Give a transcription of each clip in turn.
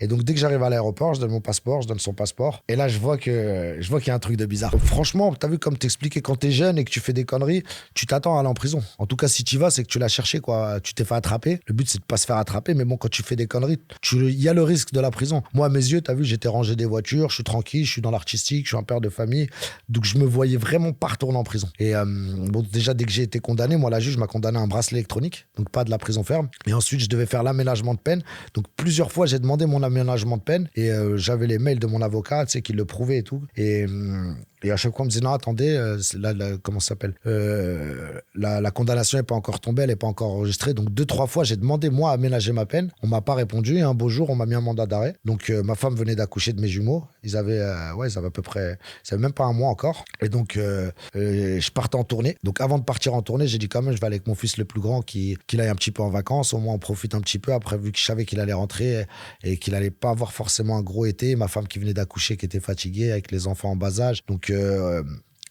Et donc, dès que j'arrive à l'aéroport, je donne mon passeport, je donne son passeport. Et là, je vois qu'il y a un truc de bizarre. Franchement, t'as vu comme t'expliquais quand t'es jeune et que tu fais des conneries, tu t'attends à aller en prison. En tout cas, si tu vas, c'est que tu l'as cherché, quoi. Tu t'es fait attraper. Le but, c'est de pas se faire attraper. Mais bon, quand tu fais des conneries, il y a le risque de la prison. Moi, à mes yeux, t'as vu, j'étais rangé des voitures, je suis tranquille, je suis dans l'artistique, je suis un père de famille. Donc, je me voyais vraiment pas retourner en prison. Et bon, déjà, dès que j'ai été condamné, moi, la juge m'a condamné à un bracelet électronique, donc pas de la prison ferme. Et ensuite, je devais faire l'aménagement de peine. Donc, plusieurs fois, j'ai demandé mon aménagement de peine et j'avais les mails de mon avocat, tu sais, qui le prouvaient et tout. Et à chaque fois, on me disait, non, attendez, comment ça s'appelle la condamnation n'est pas encore tombée, elle n'est pas encore enregistrée. Donc, 2-3 fois, j'ai demandé, moi, à aménager ma peine. On m'a pas répondu. Et un beau jour, on m'a mis un mandat d'arrêt. Donc, ma femme venait d'accoucher de mes jumeaux. Ils avaient à peu près, ça avait même pas un mois encore. Et donc, je partais en tournée. Donc, avant de partir en tournée, j'ai dit quand même, je vais aller avec mon fils le plus grand, qu'il aille un petit peu en vacances. Au moins, on profite un petit peu. Après, vu que je savais qu'il allait rentrer et qu'il allait pas avoir forcément un gros été. Ma femme qui venait d'accoucher, qui était fatiguée, avec les enfants en bas âge.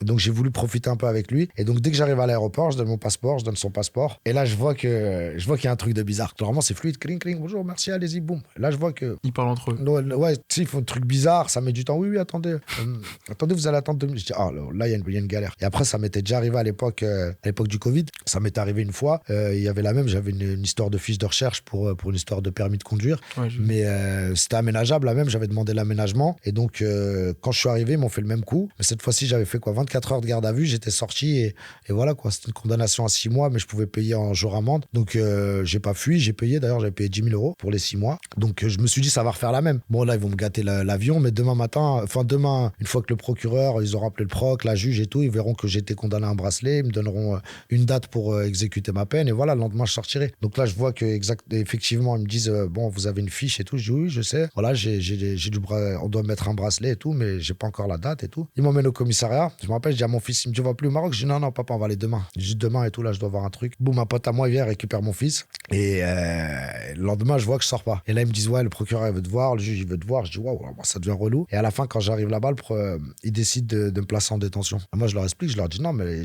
Donc j'ai voulu profiter un peu avec lui. Et donc dès que j'arrive à l'aéroport, je donne mon passeport, je donne son passeport. Et là, je vois qu'il y a un truc de bizarre. Normalement, c'est fluide. Cling, cling, bonjour, merci, allez-y, boum. Là, je vois que... Ils parlent entre eux. Ouais, tu sais, ils font un truc bizarre, ça met du temps. Oui, attendez. Attendez, vous allez attendre 2 minutes. Je dis, ah, là, il y a une galère. Et après, ça m'était déjà arrivé à l'époque du Covid. Ça m'était arrivé une fois. Il y avait j'avais une histoire de fiche de recherche pour une histoire de permis de conduire. Ouais, mais c'était aménageable, là même. J'avais demandé l'aménagement. Et donc, quand je suis arrivé, ils m'ont fait le même coup. Mais cette fois-ci, j'avais fait quoi, 24 heures de garde à vue, j'étais sorti et voilà quoi, c'était une condamnation à 6 mois, mais je pouvais payer en jour amende. Donc j'ai pas fui, j'ai payé, d'ailleurs j'avais payé 10 000 euros pour les 6 mois. Donc je me suis dit ça va refaire la même. Bon là ils vont me gâter l'avion, mais demain, une fois que le procureur, ils auront appelé le proc, la juge et tout, ils verront que j'ai été condamné à un bracelet, ils me donneront une date pour exécuter ma peine et voilà, le lendemain je sortirai. Donc là je vois que effectivement ils me disent bon vous avez une fiche et tout, je dis oui je sais, voilà on doit mettre un bracelet et tout, mais j'ai pas encore la date et tout. Ils m'emmènent au commissariat, je me rappelle, je dis à mon fils, il me dit on va plus au Maroc, je dis non papa on va aller demain. Je dis demain et tout, là je dois voir un truc. Boum, un pote à moi il vient, récupère mon fils et le lendemain je vois que je sors pas. Et là ils me disent ouais le procureur il veut te voir, le juge il veut te voir. Je dis waouh ça devient relou. Et à la fin quand j'arrive là-bas, il décide de me placer en détention. Et moi je leur explique, je leur dis non mais